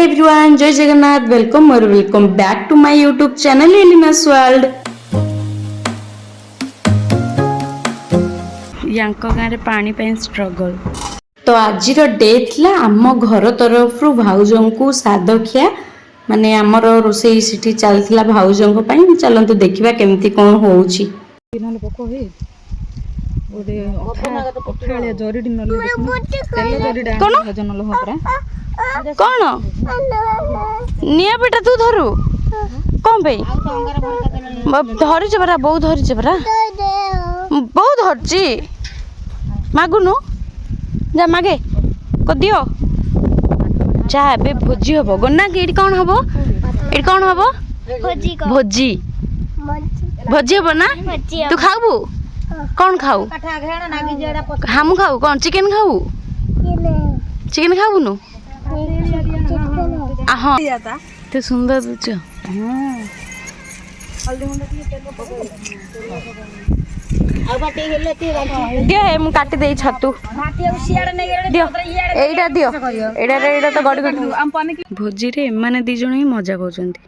Everyone, Jai Jagannath. Welcome back to my YouTube channel Elina's world. यांको गाँव पानी पे स्ट्रगल। तो आज डे थी आम घर तरफ भाउजों को सादखिया माने आमर रोसई सिटी चलता भाउजों चलतु देखा केमती कौन हो कौन निया बेटा तू धरु कौन पे धरी परा बो धरी परा बो धरची मागुनु जा मागे को दियो जा बे भोजी हबो गन्ना के कौन हबो एडी कौन हबो भोजी भोजी हबो ना तू खाबू कौन खाऊ हम खाऊ कौन चिकन खाऊ चिकन खाबू नु हाँ तो सुंदर दुच दियो हे मु काटी दे छतु दियो एइडा दियो एइडा एइडा तो गडी गडी भोजी रे माने दी जण ही मजा करछंती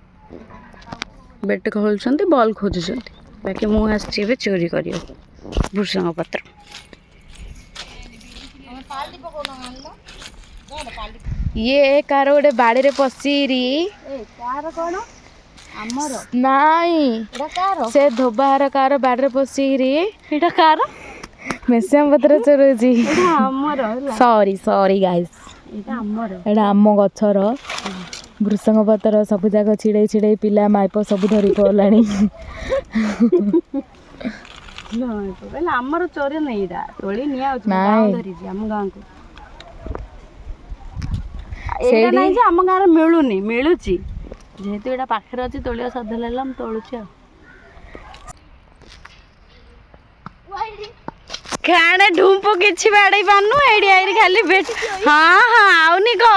बेट खोलछंती बॉल खोजुछंती बाकी मु आछि बे चोरी करियो भुसंग पत्र ये कार गोटे बाड़ी रे पसीरी कार कोन हमर नाई एडा कार से धोबार कार बाड़ी रे पसीरी एडा कार मेसिया पत्र चोरजी एडा हमर सॉरी सॉरी गाइस एडा हमर एडा हम गछर भृसंग पत्र सब जाक छिड़े छिड़े पिला माइप सब धरी पलानी न हमर चोरी नहीं एडा तोली निया धरी हम गांव को एटा नहीं जे हम गाँव मिलूनी मिलूची जेहेतु एटा पाखे अच्छी तोलिया साध लाम तोलुची खाने ढूंपो किछि बाड़े पानु एडी आइरी खाली बेट हां हां आउनी को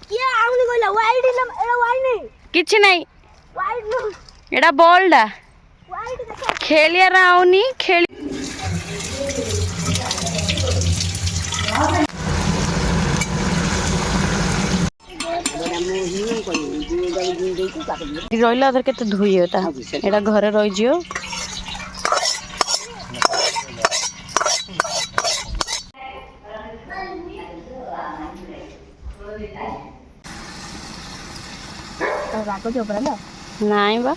किया आउनी कोला वाइड एडा वाइड नहीं किछि नहीं वाइड नो एडा बॉलडा वाइड देखो खेलिया रा आउनी खेल रहा अदर के धोई एटा घरे रही जियो नाई बा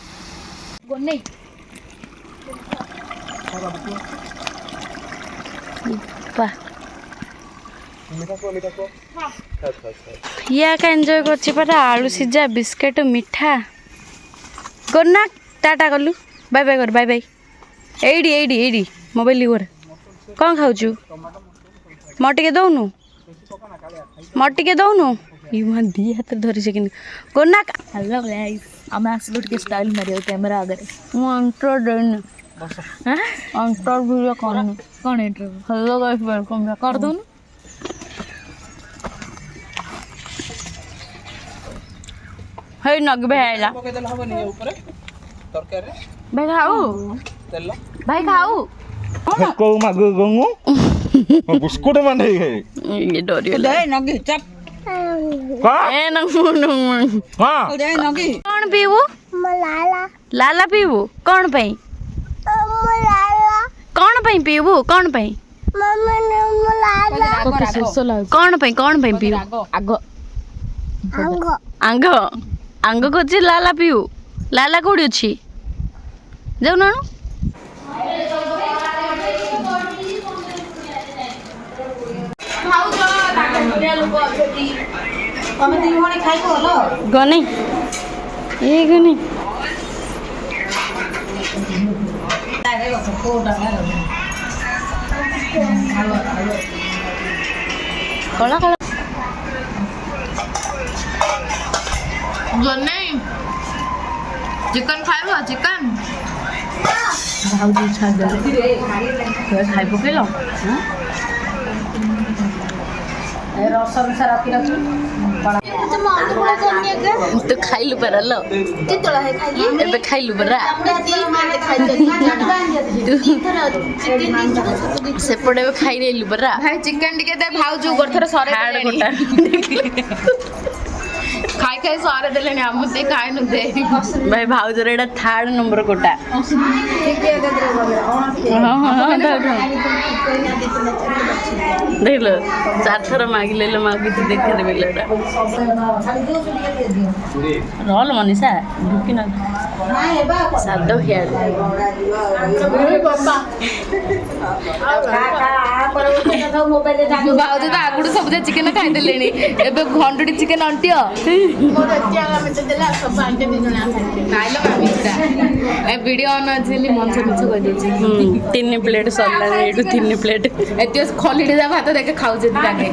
या का एंजॉय करछि परा आलू सिजा बिस्किट मिठा गोना टाटा गलु बाय बाय कर बाय बाय एडी एडी एडी मोबाइल लिवर कौन खाउछु मटी के दउनु मटी के दउनु इमा दी हाथ धरि से किन गोना हेलो गाइस हम आसलुट के स्टाइल मारियो कैमरा आगे मु अंतर देन हां अंतर वीडियो कौन इंटरव्यू हेलो गाइस वेलकम कर दउनु है नग बेला भाई खाऊ भाई खाऊ को मागु गंगु बिस्कुट माने ये डरियो दे नगी चप का ए नगु हां दे नगी कौन पीबू लाला लाला पीबू कौन पई लाला कौन पई पीबू कौन पई मम्मी ने लाला कौन पई पीबू आगो अंगो आंग आंग खोजी लाला पीऊ लाला कोड़ी अच्छी जाऊ ना गने ये गने कला कला नहीं चिकन खाइबो चिकन भाउजी छाड़ दे खाइ पकेलो रसम सारा रखी तो खाइलु परा लो एबे खाइलु परा सेपटे खाइ रेलु परा भाई चिकन टिके दे भाउजू गोरथर सरे हाड़ गोटा ଖାଇ ଖାଇ ସାରେ ଦେଲେଣି ଆମ ସେ ଖାଇ ନ ଦେ ଭାଇ ଭାଉଜର ଏଇଟା 3rd ନମ୍ବର କୋଟା ହଁ ଦେଖିଲ 4 ଥର ମାଗିଲେ ମାଗୁଛି ଦେଖେରେ ବେଲାଟା ରଲ ମନିଷା ଢୁକି ନା ସାଦ ହିଆଡ ଭାଉଜ ତ ଆଗରୁ ସବୁ ଚିକେନ ଖାଇଦେଲେଣି ଏବେ ଘଣ୍ଟୁଟି ଚିକେନ ଅଣ୍ଟିଅ ଖାଇଲ ମାମିଟା ଏ ଭିଡିଓ ଅନ୍ ଅଛି ବୋଲି ମଞ୍ଚ ମିଛ କହିଦେଉଛି 3 ପ୍ଲେଟ୍ ସରିଲାଣି ଏଇଠୁ 3 ପ୍ଲେଟ୍ ଏତେ ଖଲିଟି ଯା ଭାତ ଦେଖେ ଖାଉଛନ୍ତି ତାଙ୍କେ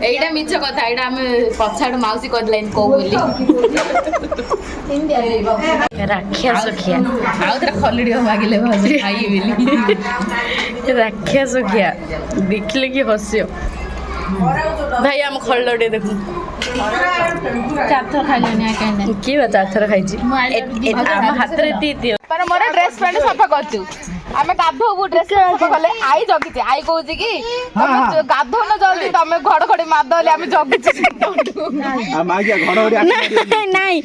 ଏଇଟା ମିଛ କଥା ଏଇଟା ଆମେ ପଛଆଡୁ ମାଉସୀ କହିଦେଲାନି କହୁ ବୋଲି ରାକ୍ଷସ ଖିଆ ଆଉ ଥରେ ଖଲିଟି ମାଗିଲେ ଭାଉଜ ଖାଇବି ବୋଲି ରାକ୍ଷସ ଖିଆ ଦେଖିଲେ କି ହସିବ ଭାଇ ଆମ ଖଲ୍ଡ ଟିକେ ଦେଖୁ 4 ଥର ଖାଇଲେଣି ଆଜ୍ଞା କିଏ ବା 4 ଥର ଖାଇଛି ଆମ ହାତରେ ଦିଅ ମୋର ଡ୍ରେସ୍ ପ୍ୟାଣ୍ଟ ସଫା କରୁଛୁ ଆମେ ଗାଧୋବୁ ଡ୍ରେସ୍ ସଫା କଲେ ଆଇ ଜଗିଛି ଆଇ କହୁଛି କି ଗାଧୋଉନ ଜଲ୍ଦି ତମେ ଘଡଘଡି ମାରିଦଲେ ଆମେ ଜଗୁଛୁ ନାଇଁ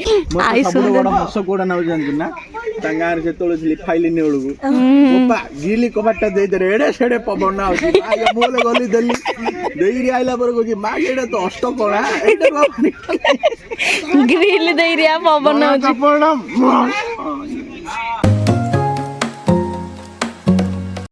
ଆଇ ସବୁଠୁ ବଡ ହସ କୋଉଟା ନାଉ ଜାଣିଛୁ ନା ତାଙ୍କ ଗାଁରେ ଯେତେବେଳେ ଥିଲି ଫାଇଲିନି ବେଳକୁ ବାପା ଗିଲି କବାଟଟା ଦେଇଦେଲେ ଏଡେ ସେଡେ ପବନ ଆଉଛି ମୁହଁରେ ଗଲି ଦେଲି ଦେଇକିରି ଆଇଲା ପରେ କହୁଛି ମା ଏଇଟା ତ ଅଷ୍ଟ କଣା ଏଇଟା ଗ୍ରିଲ ଦେଇରିଆ ପବନ ପବନ